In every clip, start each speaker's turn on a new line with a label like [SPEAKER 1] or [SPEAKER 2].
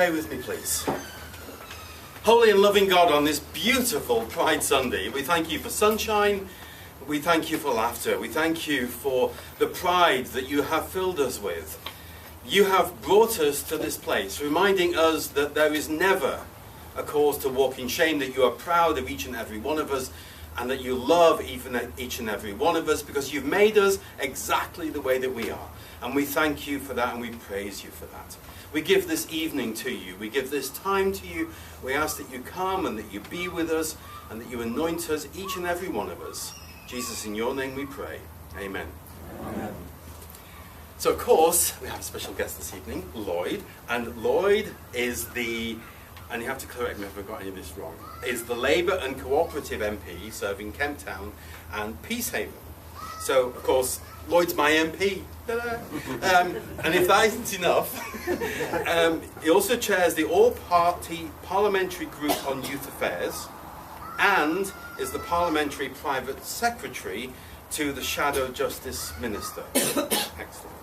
[SPEAKER 1] Pray with me, please. Holy and loving God, on this beautiful Pride Sunday, we thank you for sunshine, we thank you for laughter, we thank you for the pride that you have filled us with. You have brought us to this place, reminding us that there is never a cause to walk in shame, that you are proud of each and every one of us, and that you love each and every one of us, because you've made us exactly the way that we are. And we thank you for that, and we praise you for that. We give this evening to you. We give this time to you. We ask that you come and that you be with us and that you anoint us, each and every one of us. Jesus, in your name we pray. Amen. Amen. So, of course, we have a special guest this evening, Lloyd. And Lloyd is the, and you have to correct me if I've got any of this wrong, is the Labour and Cooperative MP serving Kent Town and Peacehaven. So, of course, Lloyd's my MP. And if that isn't enough, he also chairs the all-party parliamentary group on youth affairs and is the parliamentary private secretary to the Shadow Justice Minister. Excellent.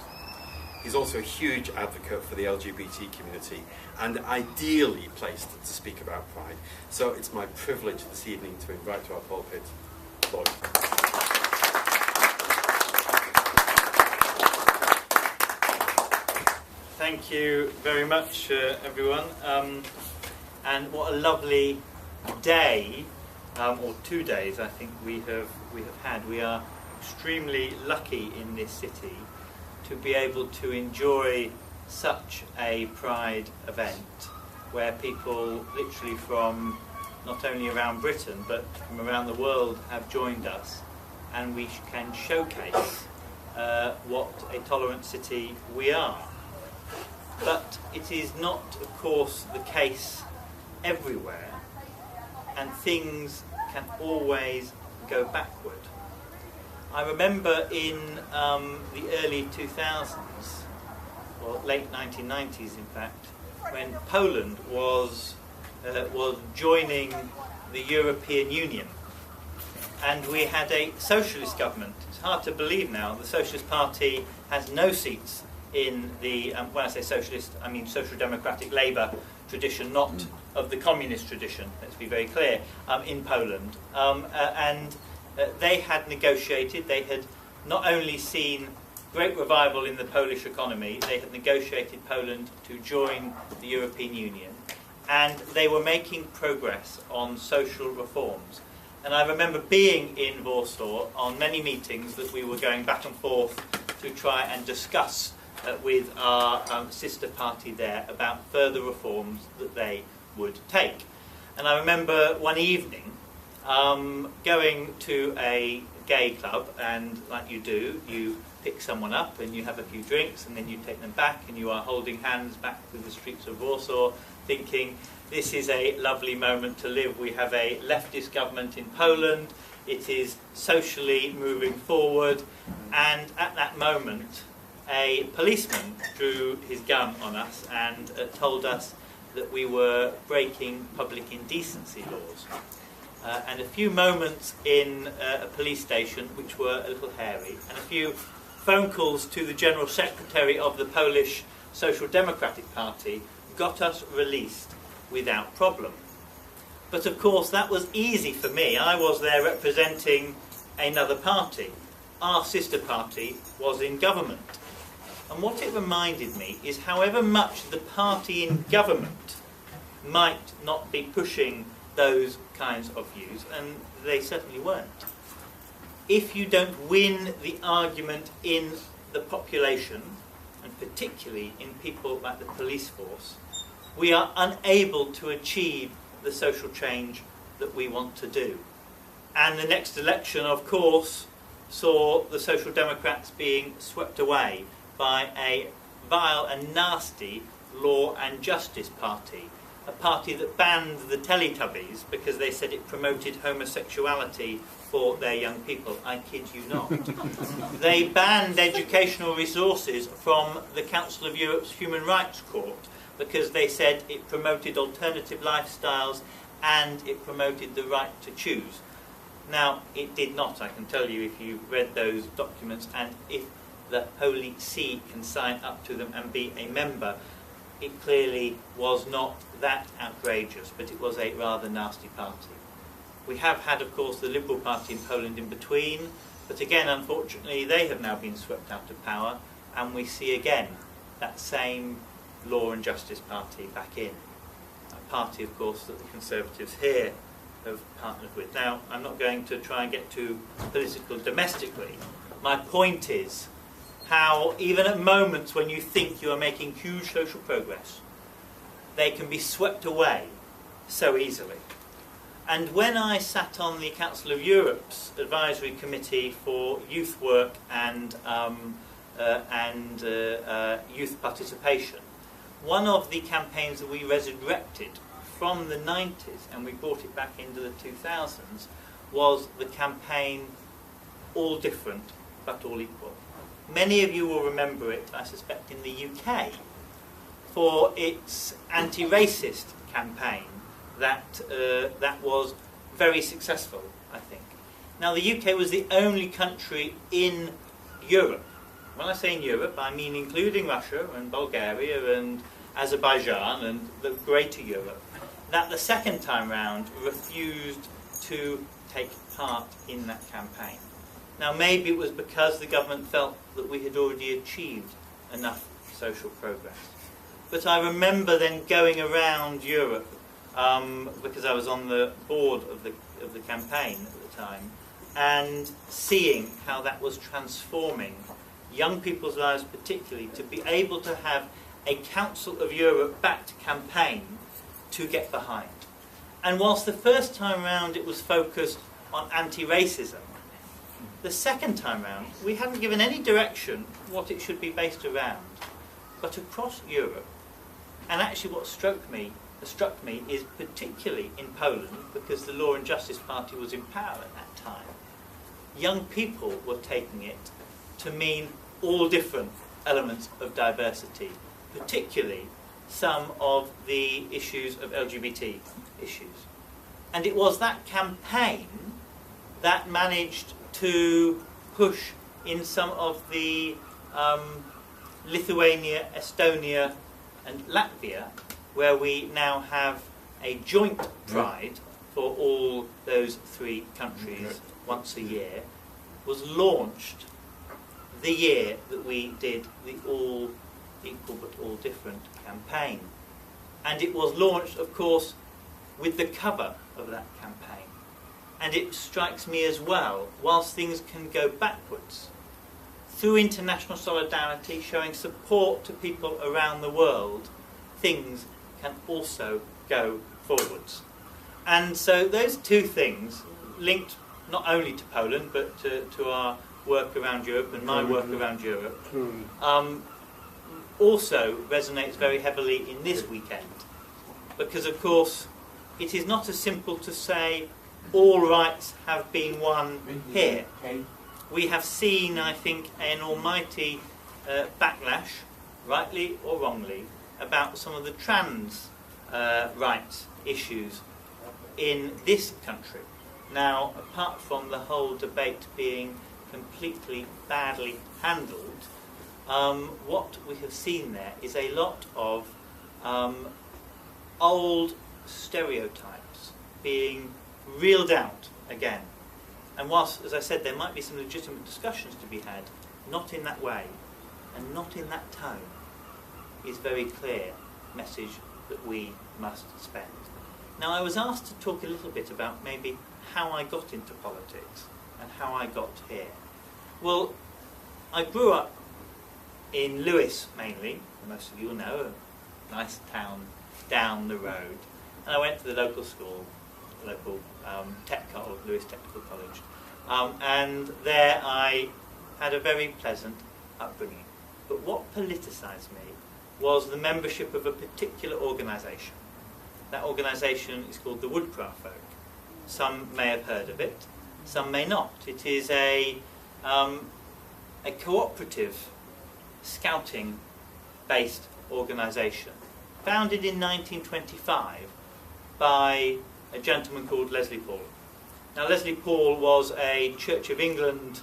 [SPEAKER 1] He's also a huge advocate for the LGBT community and ideally placed to speak about Pride. So it's my privilege this evening to invite to our pulpit Lloyd.
[SPEAKER 2] Thank you very much, everyone. And what a lovely day, or 2 days, I think we have had. We are extremely lucky in this city to be able to enjoy such a Pride event, where people literally from not only around Britain but from around the world have joined us, and we can showcase what a tolerant city we are. But it is not, of course, the case everywhere, and things can always go backward. I remember in the early 2000s, or late 1990s in fact, when Poland was joining the European Union, and we had a socialist government. It's hard to believe now, the Socialist Party has no seats in the, when I say socialist, I mean social democratic Labour tradition, not of the communist tradition, let's be very clear, in Poland. They had negotiated, they had not only seen great revival in the Polish economy, they had negotiated Poland to join the European Union, and they were making progress on social reforms. And I remember being in Warsaw on many meetings that we were going back and forth to try and discuss with our sister party there about further reforms that they would take. And I remember one evening going to a gay club, and like you do, you pick someone up and you have a few drinks and then you take them back, and you are holding hands back through the streets of Warsaw thinking, this is a lovely moment to live. We have a leftist government in Poland, it is socially moving forward. And at that moment a policeman drew his gun on us and told us that we were breaking public indecency laws. And a few moments in a police station, which were a little hairy, and a few phone calls to the General Secretary of the Polish Social Democratic Party got us released without problem. But of course that was easy for me. I was there representing another party. Our sister party was in government. And what it reminded me is however much the party in government might not be pushing those kinds of views, and they certainly weren't, if you don't win the argument in the population, and particularly in people like the police force, we are unable to achieve the social change that we want to do. And the next election, of course, saw the Social Democrats being swept away by a vile and nasty Law and Justice Party, a party that banned the Teletubbies because they said it promoted homosexuality for their young people. I kid you not. They banned educational resources from the Council of Europe's Human Rights Court because they said it promoted alternative lifestyles and it promoted the right to choose. Now, it did not, I can tell you, if you read those documents, and if the Holy See can sign up to them and be a member. it clearly was not that outrageous, but it was a rather nasty party. We have had, of course, the Liberal Party in Poland in between, but again, unfortunately, they have now been swept out of power, and we see again that same Law and Justice Party back in. A party, of course, that the Conservatives here have partnered with. Now, I'm not going to try and get too political domestically. My point is how, even at moments when you think you are making huge social progress, they can be swept away so easily. And when I sat on the Council of Europe's Advisory Committee for Youth Work and youth participation, one of the campaigns that we resurrected from the 90s and we brought it back into the 2000s was the campaign All Different but All Equal. Many of you will remember it, I suspect, in the UK for its anti-racist campaign that was very successful, I think. Now, the UK was the only country in Europe. When I say in Europe, I mean including Russia and Bulgaria and Azerbaijan and the greater Europe, that the second time round refused to take part in that campaign. Now, maybe it was because the government felt that we had already achieved enough social progress. But I remember then going around Europe, because I was on the board of the campaign at the time, and seeing how that was transforming young people's lives particularly, to be able to have a Council of Europe-backed campaign to get behind. And whilst the first time round it was focused on anti-racism, the second time round we hadn't given any direction what it should be based around. But across Europe, and actually what struck me is particularly in Poland, because the Law and Justice Party was in power at that time, young people were taking it to mean all different elements of diversity, particularly some of the issues of LGBT issues. And it was that campaign that managed to push in some of the Lithuania, Estonia and Latvia, where we now have a joint pride for all those three countries once a year, was launched the year that we did the All Equal but All Different campaign. And it was launched, of course, with the cover of that campaign. And it strikes me as well, whilst things can go backwards, through international solidarity, showing support to people around the world, things can also go forwards. And so those two things, linked not only to Poland, but to our work around Europe and my work around Europe, also resonates very heavily in this weekend. Because, of course, it is not as simple to say all rights have been won here. We have seen, I think, an almighty backlash, rightly or wrongly, about some of the trans rights issues in this country. Now, apart from the whole debate being completely badly handled, what we have seen there is a lot of old stereotypes being reeled out again. And whilst, as I said, there might be some legitimate discussions to be had, not in that way and not in that tone is very clear message that we must spend. Now, I was asked to talk a little bit about maybe how I got into politics and how I got here. Well, I grew up in Lewes mainly, most of you will know, a nice town down the road, and I went to the local school, local Lewes Technical College, and there I had a very pleasant upbringing. But what politicised me was the membership of a particular organisation. That organisation is called the Woodcraft Folk. Some may have heard of it, some may not. It is a cooperative scouting-based organisation, founded in 1925 by a gentleman called Leslie Paul. Now, Leslie Paul was a Church of England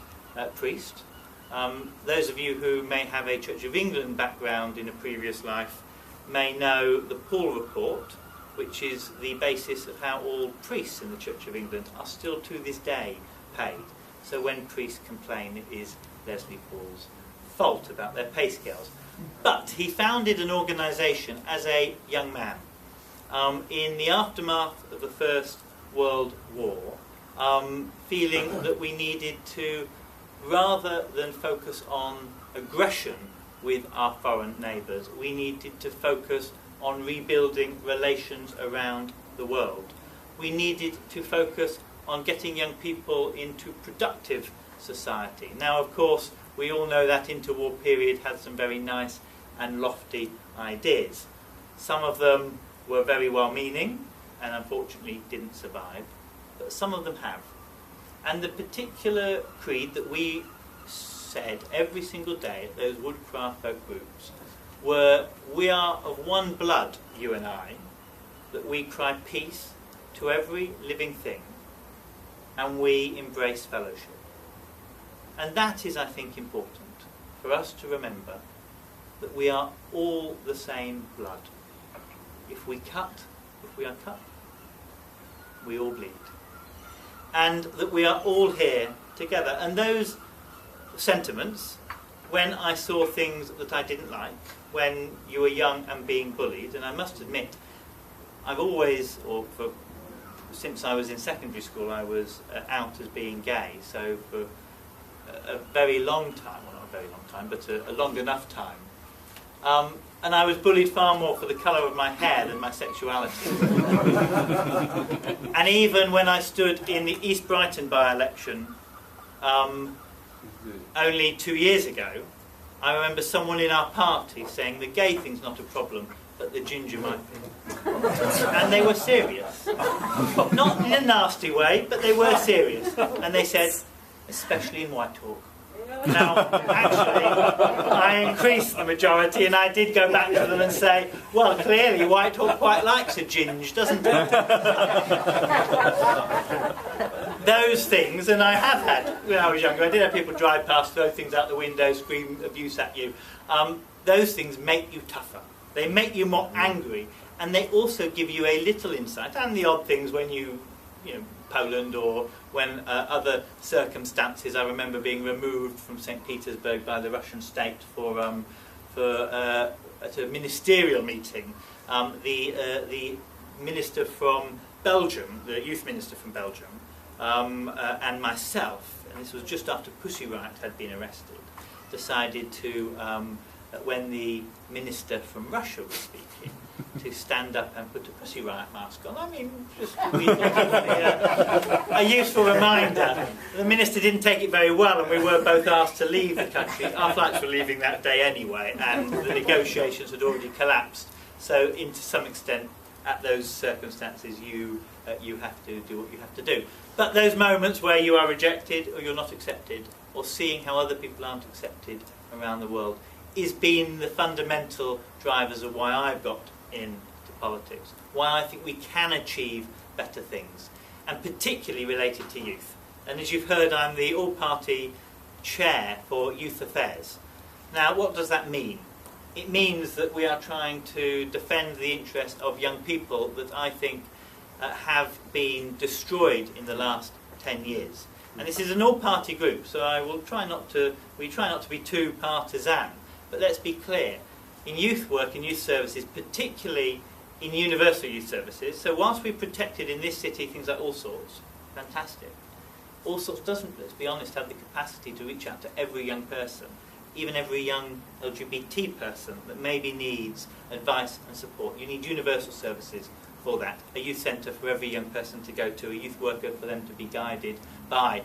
[SPEAKER 2] priest. Those of you who may have a Church of England background in a previous life may know the Paul Report, which is the basis of how all priests in the Church of England are still to this day paid. So when priests complain, it is Leslie Paul's fault about their pay scales. But he founded an organisation as a young man in the aftermath of the First World War, feeling that we needed to, rather than focus on aggression with our foreign neighbours, we needed to focus on rebuilding relations around the world. We needed to focus on getting young people into productive society. Now, of course, we all know that interwar period had some very nice and lofty ideas. Some of them were very well-meaning and unfortunately didn't survive, but some of them have. And the particular creed that we said every single day at those woodcraft folk groups were, we are of one blood, you and I, that we cry peace to every living thing, and we embrace fellowship. And that is, I think, important for us to remember, that we are all the same blood. If we are cut, we all bleed. And that we are all here together. And those sentiments, when I saw things that I didn't like, when you were young and being bullied, and I must admit, I've always, since I was in secondary school, I was out as being gay. So for a very long time, well, not a very long time, but a long enough time. And I was bullied far more for the colour of my hair than my sexuality. And even when I stood in the East Brighton by-election only 2 years ago, I remember someone in our party saying the gay thing's not a problem, but the ginger might be. And they were serious. Not in a nasty way, but they were serious. And they said, especially in Whitehall. Now, actually, I increased the majority, and I did go back to them and say, well, clearly Whitehall quite likes a ginge, doesn't it? Those things, and I have had, when I was younger, I did have people drive past, throw things out the window, scream abuse at you. Those things make you tougher. They make you more angry, and they also give you a little insight, and the odd things when you know, Poland, or when other circumstances. I remember being removed from St. Petersburg by the Russian state at a ministerial meeting. The minister from Belgium, the youth minister from Belgium, and myself, and this was just after Pussy Riot had been arrested, decided to, when the minister from Russia was speaking, to stand up and put a Pussy Riot mask on. I mean, just a useful reminder. The minister didn't take it very well, and we were both asked to leave the country. Our flights were leaving that day anyway, and the negotiations had already collapsed. So, to some extent, at those circumstances, you have to do what you have to do. But those moments where you are rejected, or you're not accepted, or seeing how other people aren't accepted around the world, is being the fundamental drivers of why I've got into politics, why I think we can achieve better things, and particularly related to youth. And as you've heard, I'm the all-party chair for youth affairs. Now, what does that mean? It means that we are trying to defend the interest of young people that I think have been destroyed in the last 10 years. And this is an all-party group, so we try not to be too partisan. But let's be clear, in youth work and youth services, particularly in universal youth services, so whilst we've protected in this city things like All Sorts, fantastic, All Sorts doesn't, let's be honest, have the capacity to reach out to every young person, even every young LGBT person that maybe needs advice and support. You need universal services for that, a youth centre for every young person to go to, a youth worker for them to be guided by.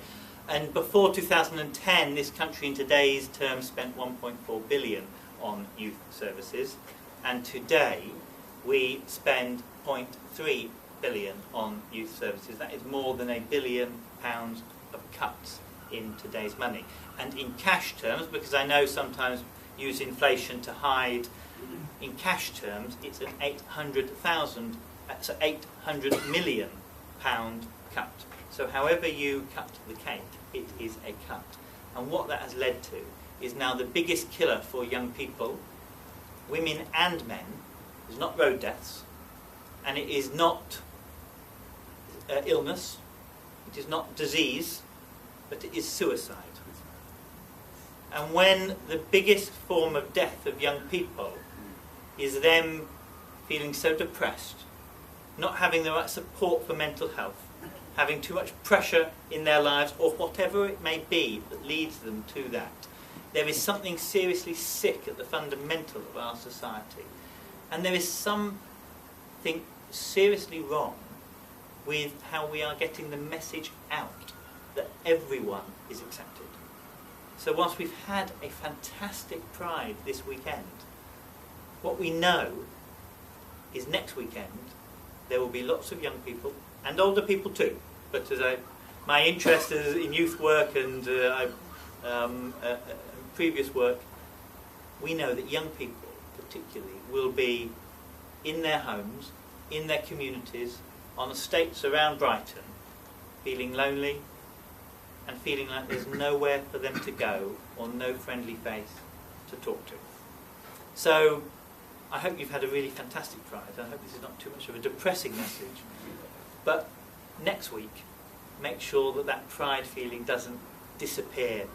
[SPEAKER 2] And before 2010, this country in today's terms spent 1.4 billion on youth services, and today we spend 0.3 billion on youth services. That is more than £1 billion of cuts in today's money. And in cash terms, because I know sometimes use inflation to hide, in cash terms it's an 800 million pound cut. So however you cut the cake, it is a cut. And what that has led to is now the biggest killer for young people, women and men, It's not road deaths, and it is not illness, it is not disease, but it is suicide. And when the biggest form of death of young people is them feeling so depressed, not having the right support for mental health, having too much pressure in their lives, or whatever it may be that leads them to that, there is something seriously sick at the fundamental of our society. And there is something seriously wrong with how we are getting the message out that everyone is accepted. So whilst we've had a fantastic Pride this weekend, what we know is next weekend there will be lots of young people, and older people too, but as my interest is in youth work and previous work, we know that young people particularly will be in their homes, in their communities, on estates around Brighton, feeling lonely and feeling like there's nowhere for them to go or no friendly face to talk to. So I hope you've had a really fantastic Pride. I hope this is not too much of a depressing message. But next week, make sure that that Pride feeling doesn't disappear,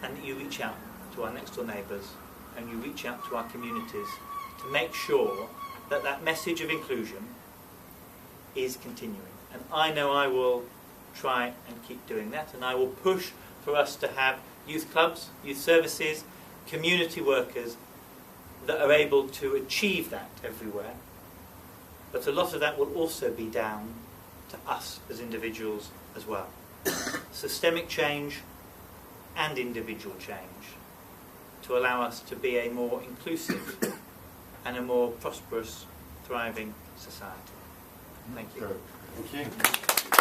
[SPEAKER 2] and that you reach out to our next door neighbours and you reach out to our communities to make sure that that message of inclusion is continuing. And I know I will try and keep doing that, and I will push for us to have youth clubs, youth services, community workers that are able to achieve that everywhere. But a lot of that will also be down to us as individuals as well. Systemic change and individual change to allow us to be a more inclusive and a more prosperous, thriving society. Thank you.
[SPEAKER 1] Thank you.